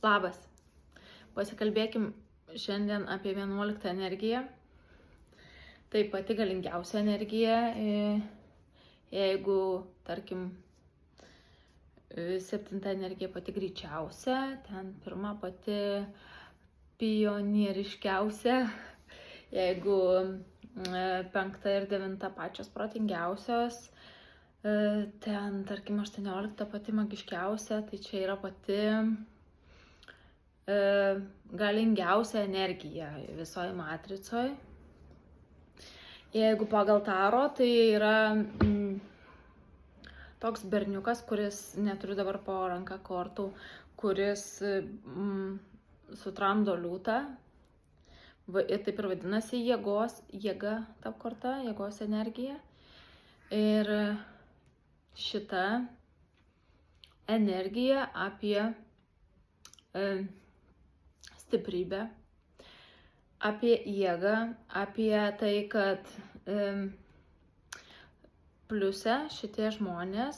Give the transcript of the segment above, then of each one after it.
Labas. Pasikalbėkim šiandien apie 11 energiją. Tai pati galingiausia energija, jeigu, tarkim, 7 energija pati greičiausia, ten 1 pati pionieriškiausia, jeigu 5 ir 9 pačios protingiausios, ten, tarkim, 18 pati magiškiausia, tai čia yra pati galingiausia energija visoje matricoje. Jeigu pagal taro, tai yra toks berniukas, kuris neturiu dabar po ranką kortų, kuris sutramdo liūtą. Ir taip ir vadinasi jėga ta korta, jėgos energija. Ir šita energija apie stiprybę, apie jėgą, apie tai, kad pliuse šitie žmonės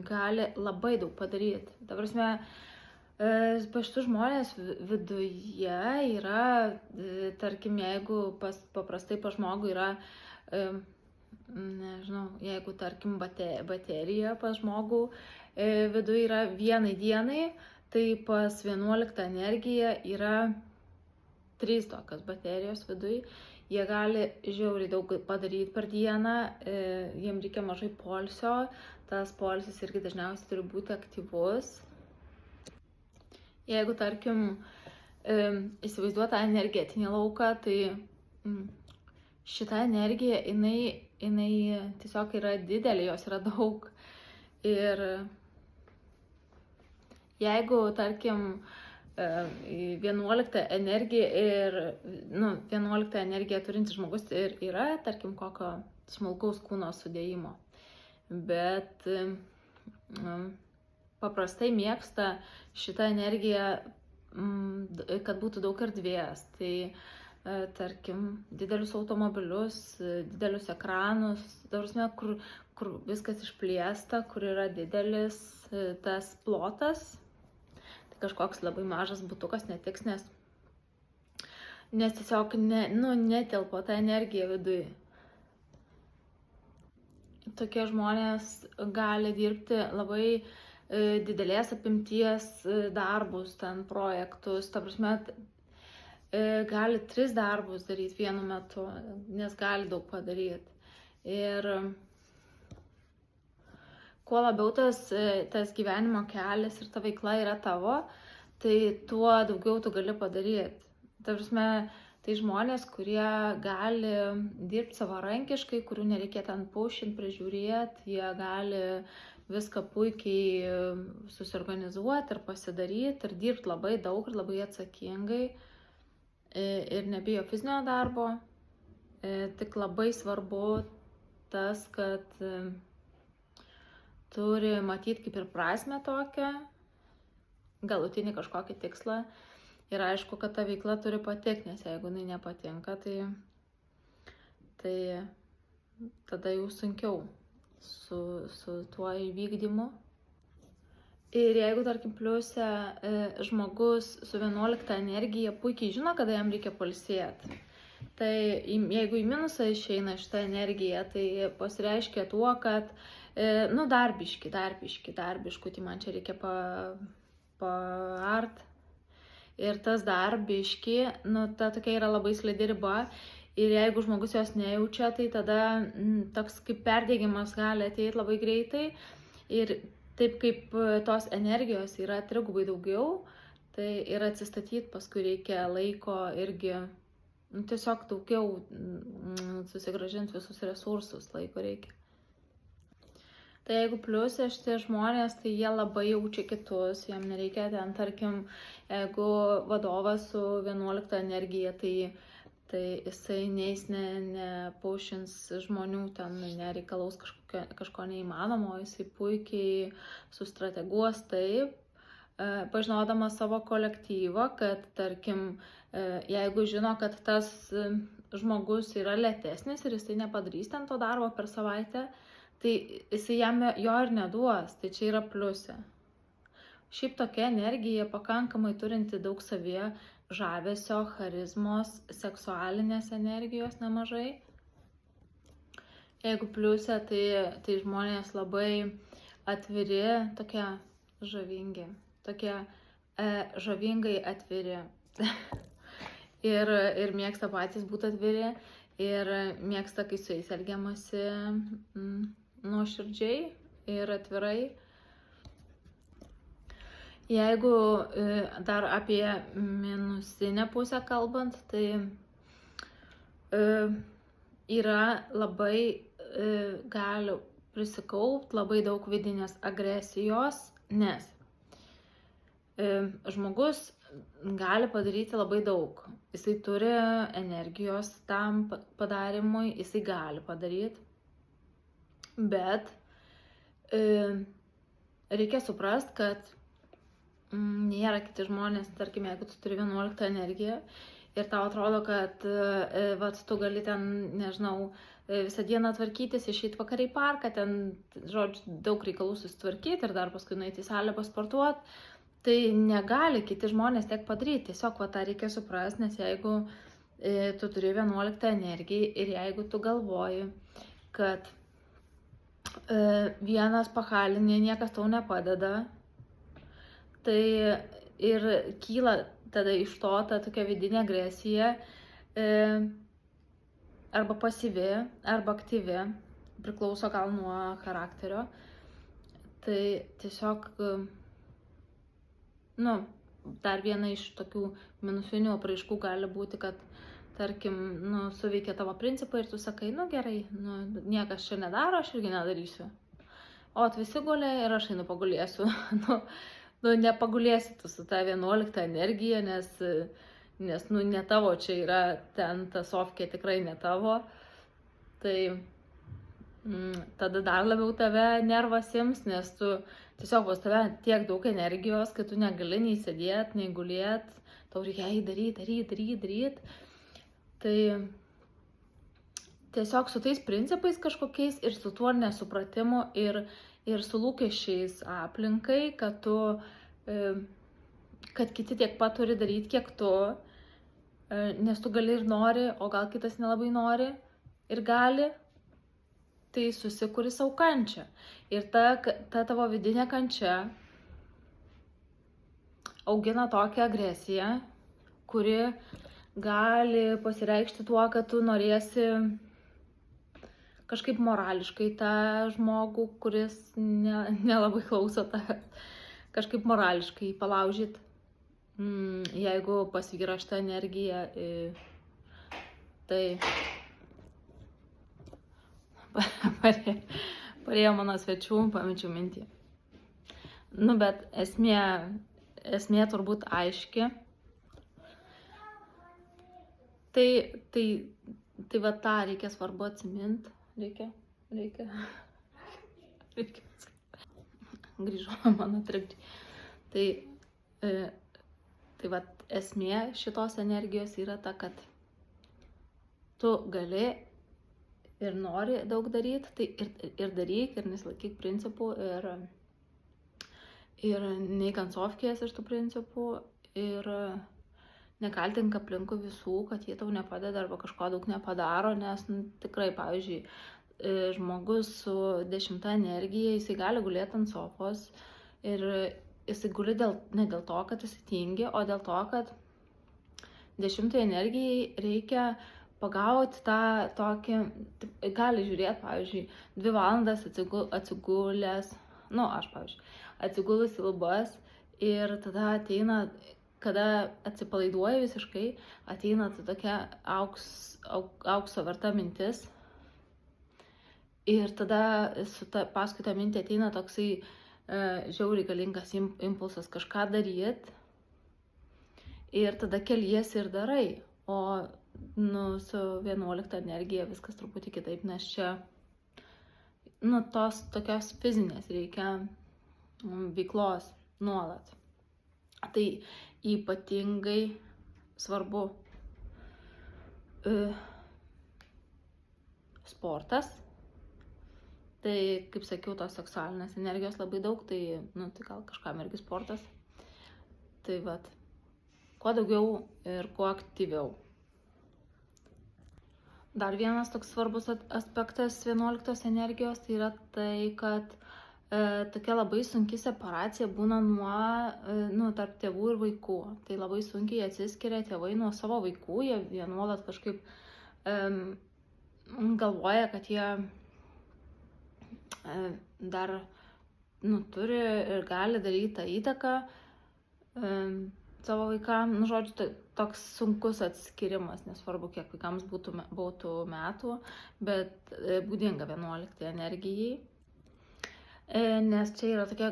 gali labai daug padaryti. Ta prasme, šitų žmonės viduje yra, tarkim, jeigu paprastai pas žmogų yra, nežinau, jeigu, tarkim, baterija pas žmogų viduje yra vienai dienai, tai pas 11 energiją yra 3 tokios baterijos viduje. Jie gali žiauriai daug padaryti per dieną, jiems reikia mažai poilsio, tas poilsis irgi dažniausiai turi būti aktyvus. Jeigu, tarkim, įsivaizduota energetinį lauką, tai šita energija, jinai tiesiog yra didelė, jos yra daug. Ir jeigu, tarkim, 11 energija ir 11 energiją turintis žmogus ir yra, tarkim, kokio smulkaus kūno sudėjimo, bet paprastai mėgsta šitą energiją, kad būtų daug erdvės. Tai, tarkim, didelius automobilius, didelius ekranus, kur viskas išplėsta, kur yra didelis tas plotas. Kažkoks labai mažas butukas netiks, nes tiesiog netelpo ta energija viduje. Tokie žmonės gali dirbti labai didelės apimties darbus, ten projektus, ta prasme, gali 3 darbus daryti vienu metu, nes gali daug padaryti. Ir kuo labiau tas gyvenimo kelias ir ta veikla yra tavo, tai tuo daugiau tu gali padaryti. Ta prasme, tai žmonės, kurie gali dirbti savarankiškai, kurių nereikia ten pušinti, prižiūrėti, jie gali viską puikiai susiorganizuoti ir pasidaryti ir dirbti labai daug ir labai atsakingai ir nebijo fizinio darbo. Tik labai svarbu tas, kad turi matyti kaip ir prasmę tokią, galutinį kažkokį tikslą. Ir aišku, kad ta veikla turi patikti, nes jeigu jinai nepatinka, tai tada jau sunkiau su tuo įvykdymu. Ir jeigu, tarkim, pliuse žmogus su 11 energija puikiai žino, kada jam reikia pailsėti, tai jeigu į minusą išeina šitą energiją, tai pasireiškia tuo, kad darbiški, tai man čia reikia paart. Ir tas darbiški, ta tokia yra labai slidi riba. Ir jeigu žmogus jos nejaučia, tai tada toks kaip perdėgymas gali ateiti labai greitai. Ir taip kaip tos energijos yra 3 daugiau, tai ir atsistatyti paskui reikia laiko irgi, tiesiog daugiau susigrąžinti visus resursus, laiko reikia. Tai jeigu pliuse šitie žmonės, tai jie labai jaučia kitus, jiem nereikia ten, tarkim, jeigu vadovas su 11 energija, tai jisai nepaušins žmonių, ten nereikalaus kažko neįmanomo, jisai puikiai sustrateguos taip, pažinodamas savo kolektyvą, kad, tarkim, jeigu žino, kad tas žmogus yra lėtesnis ir jisai nepadarys ten to darbo per savaitę, tai jisai jam jo ir neduos, tai čia yra pliuse. Šiaip tokia energija pakankamai turinti daug savyje žavesio, charizmos, seksualinės energijos nemažai. Jeigu pliusė, tai žmonės labai atviri, tokie žavingi, tokie žavingai atviri. ir mėgsta patys būti atviri ir mėgsta, kai su jais elgiamasi nuoširdžiai ir atvirai. Jeigu dar apie minusinę pusę kalbant, tai yra labai gali prisikaupti labai daug vidinės agresijos, nes žmogus gali padaryti labai daug. Jisai turi energijos tam padarimui, jisai gali padaryti, bet reikia suprasti, kad nėra kiti žmonės, tarkim, jeigu tu turi 11 energiją ir tau atrodo, kad tu gali ten, nežinau, visą dieną tvarkytis, išeiti vakar į parką, ten, žodžiu, daug reikalų susitvarkyti ir dar paskui nueiti į salę pasportuoti, tai negali kiti žmonės tiek padaryti. Tiesiog tą reikia suprasti, nes jeigu tu turi 11 energiją ir jeigu tu galvoji, kad vienas pachalinė niekas tau nepadeda, tai ir kyla tada iš to ta tokia vidinė agresija, arba pasyvi, arba aktyvi, priklauso gal nuo charakterio. Tai tiesiog, dar viena iš tokių minusinių apraiškų gali būti, kad, tarkim, suveikia tavo principai ir tu sakai, gerai, niekas čia nedaro, aš irgi nedarysiu. O visi gulė ir aš einu pagulėsiu. Nepagulėsi tu su ta 11 energija, nes ne tavo čia yra, ten ta sofkė tikrai ne tavo. Tai tada dar labiau tave nervas ims, nes tu tiesiog pas tave tiek daug energijos, kad tu negali nei sėdėti, nei gulėti, tau reikia daryti. Tai tiesiog su tais principais kažkokiais ir su tuo nesupratimu ir su lūkesčiais aplinkai, kad kiti tiek pat turi daryti, kiek tu, nes tu gali ir nori, o gal kitas nelabai nori ir gali, tai susikuri savo kančią. Ir ta tavo vidinė kančia augina tokią agresiją, kuri gali pasireikšti tuo, kad tu norėsi kažkaip morališkai tą žmogų, kuris nelabai klauso tavęs, kažkaip morališkai palaužyti. Jeigu pas vyrą šitą energiją, tai parėjo mano svečių, pamečiau mintį. Bet esmė turbūt aiški. Tai va tą reikia svarbu atsiminti. Reikia. Grįžo mano trikdžiai. Tai va esmė šitos energijos yra ta, kad tu gali ir nori daug daryti, tai ir daryk, ir nesilaikyk principų, ir neik ant sofkės iš tų principų, ir nekaltink aplinkui visų, kad jie tau nepadeda arba kažko daug nepadaro, nes tikrai, pavyzdžiui, žmogus su 10 energija, jisai gali gulėti ant sofos ir jisai guli ne dėl to, kad jisai tingi, o dėl to, kad 10 energijai reikia pagauti tą tokį, gali žiūrėti, pavyzdžiui, 2 valandas atsigulęs, aš, pavyzdžiui, atsigulus į lubas ir tada ateina, kada atsipalaiduoja visiškai, ateina tokia aukso verta mintis ir tada paskui tą mintį ateina toksai žiauriai galingas impulsas kažką daryti ir tada keliesi ir darai, o su 11 energija viskas truputį kitaip, nes čia tos tokios fizinės reikia veiklos nuolat. Tai ypatingai svarbu sportas, Tai, kaip sakiau, tos seksualinės energijos labai daug, tai, tai gal kažkam irgi sportas. Tai vat, kuo daugiau ir kuo aktyviau. Dar vienas toks svarbus aspektas 11 energijos tai yra tai, kad tokia labai sunki separacija būna tarp tėvų ir vaikų. Tai labai sunkiai atsiskiria tėvai nuo savo vaikų, jie nuolat kažkaip galvoja, kad jie dar turi ir gali daryti tą įtaką savo vaikams. Žodžiu, toks sunkus atskirimas, nesvarbu, kiek vaikams būtų metų, bet būdinga 11 energijai. Nes čia yra tokia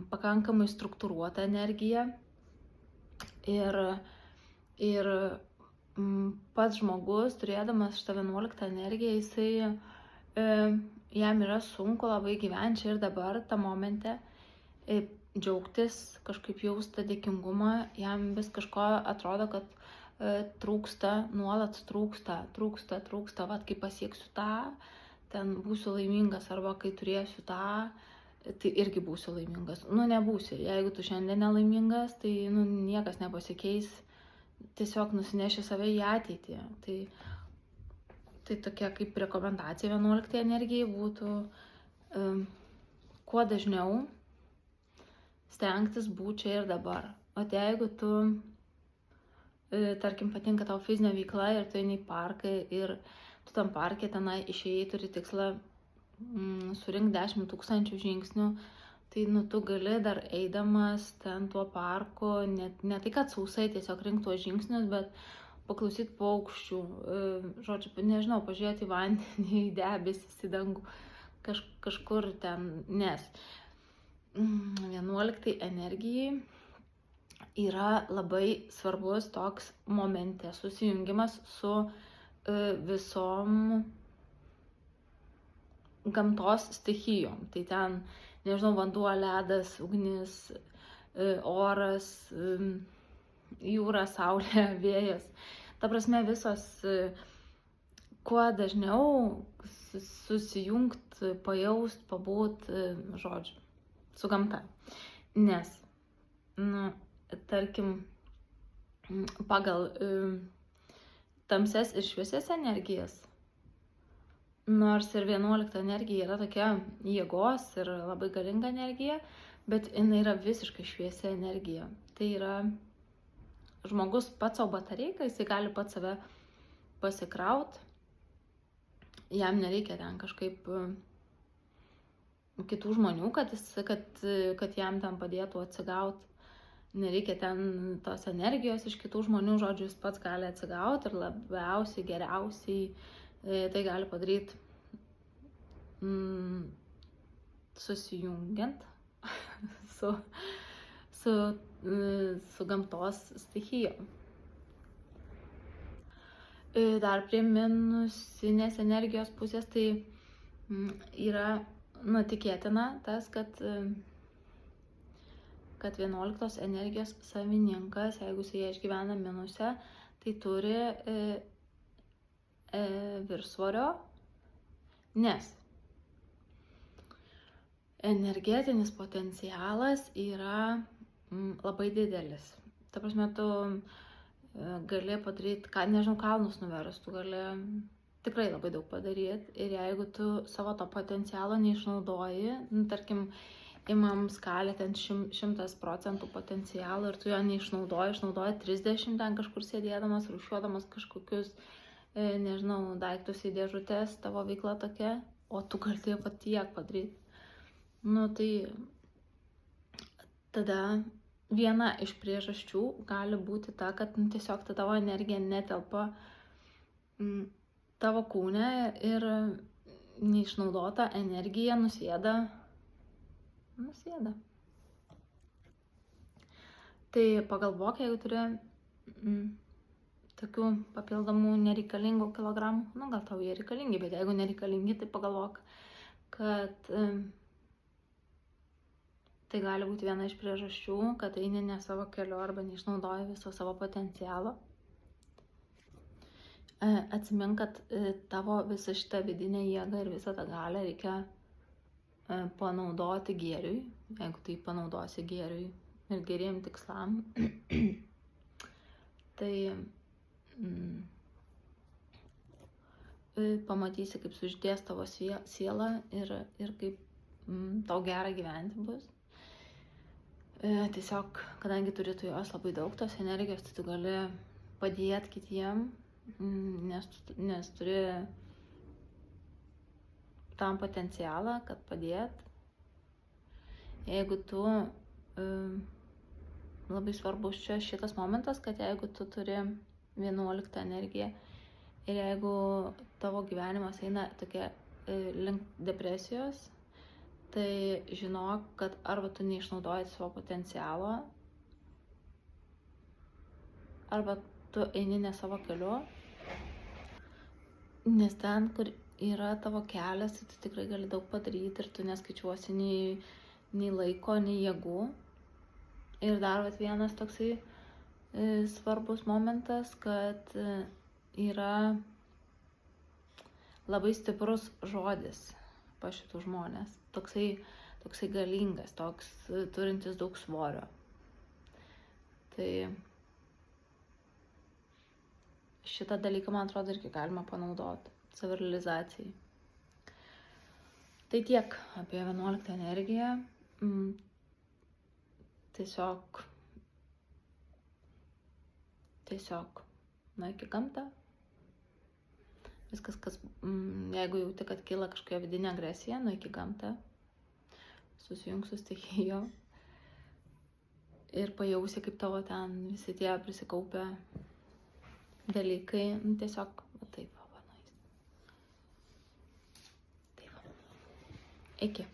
pakankamai struktūruota energija ir pats žmogus, turėdamas šitą 11 energiją, jam yra sunku labai gyventi čia ir dabar, tą momente, džiaugtis, kažkaip jausti dėkingumą, jam vis kažko atrodo, kad trūksta, nuolat trūksta, vat kai pasieksiu tą, ten būsiu laimingas, arba kai turėsiu tą, tai irgi būsiu laimingas. Nebūsi. Jeigu tu šiandien nelaimingas, tai niekas nepasikeis, tiesiog nusineši save į ateitį. Tai tokia kaip rekomendacija 11 energijai būtų kuo dažniau stengtis būti čia ir dabar. O jeigu tu, tarkim, patinka tau fizinė veikla ir tu eini į parką ir tu tam parke tenai išėjai, turi tikslą surinkti 10 000 žingsnių, tai tu gali dar eidamas ten tuo parku, ne tai kad sausai tiesiog rinkti tuos žingsnius, bet paklausyti paukščių, žodžiu, nežinau, pažiūrėti į vandenį, į debesis, į dangų, kažkur ten, nes 11 energijai yra labai svarbus toks momente susijungimas su visom gamtos stichijom. Tai ten, nežinau, vanduo, ledas, ugnis, oras, jūra, saulė, vėjas. Ta prasme, visos kuo dažniau susijungt, pajaust, pabūt, žodžiu, su gamta. Nes, tarkim, pagal tamsias ir šviesias energijas, nors ir 11 energija yra tokia jėgos ir labai galinga energija, bet jinai yra visiškai šviesi energija. Tai yra žmogus pats savo batareika, jisai gali pats save pasikraut, jam nereikia ten kažkaip kitų žmonių, kad jam ten padėtų atsigaut. Nereikia ten tos energijos iš kitų žmonių, žodžiu, jis pats gali atsigauti ir labiausiai, geriausiai tai gali padaryti susijungiant su gamtos stichijom. Dar prie minusinės energijos pusės tai yra tikėtina tas, kad 11 energijos savininkas, jeigu jis išgyvena minuse, tai turi viršsvorio, nes energetinis potencialas yra labai didelis. Ta prasme, tu gali padaryti, nežinau, kalnus nuverst, tu gali tikrai labai daug padaryti. Ir jeigu tu savo to potencialo neišnaudoji, tarkim, imam skalę ten 100% potencialo ir tu jo neišnaudoji, išnaudoji 30 ten kažkur sėdėdamas, rūšiuodamas kažkokius, nežinau, daiktus į dėžutės, tavo veikla tokia, o tu gali tiek padaryti. Tai tada viena iš priežasčių gali būti ta, kad tiesiog ta tavo energija netelpa tavo kūne ir neišnaudota energija nusėda. Tai pagalvok, jeigu turi tokių papildomų nereikalingų kilogramų, gal tau jie reikalingi, bet jeigu nereikalingi, tai pagalvok, kad tai gali būti viena iš priežasčių, kad eini ne savo keliu arba neišnaudoji viso savo potencialo. Atsimink, kad tavo visą šitą vidinę jėgą ir visą tą galę reikia panaudoti gėriui, jeigu tai panaudosi gėriui ir geriem tikslam, tai pamatysi, kaip sužydės tavo siela ir kaip tau gera gyventi bus. Tiesiog, kadangi turi tu jos labai daug, tos energijos, tai tu gali padėti kitiem, nes turi tam potencialą, kad padėt. Jeigu tu, labai svarbus čia šitas momentas, kad jeigu tu turi 11 energiją ir jeigu tavo gyvenimas eina tokia link depresijos, tai žinok, kad arba tu neišnaudoji savo potencialo, arba tu eini ne savo keliu, nes ten, kur yra tavo kelias, tai tu tikrai gali daug padaryti ir tu neskaičiuosi nei laiko, nei jėgų. Ir dar vienas toksai svarbus momentas, kad yra labai stiprus žodis pas šitų žmonės. Toksai galingas, toks turintis daug svorio. Tai šitą dalyką, man atrodo, irgi galima panaudoti savirealizacijai. Tai tiek apie 11 energiją. Tiesiog nueik į gamtą. Viskas, jeigu jauti, kad kyla kažkokia vidinė agresija, nueik į gamtą, susijung su stichija ir pajausi, kaip tavo ten visi tie prisikaupę dalykai, tiesiog va taip va nueis. Taip va. Iki.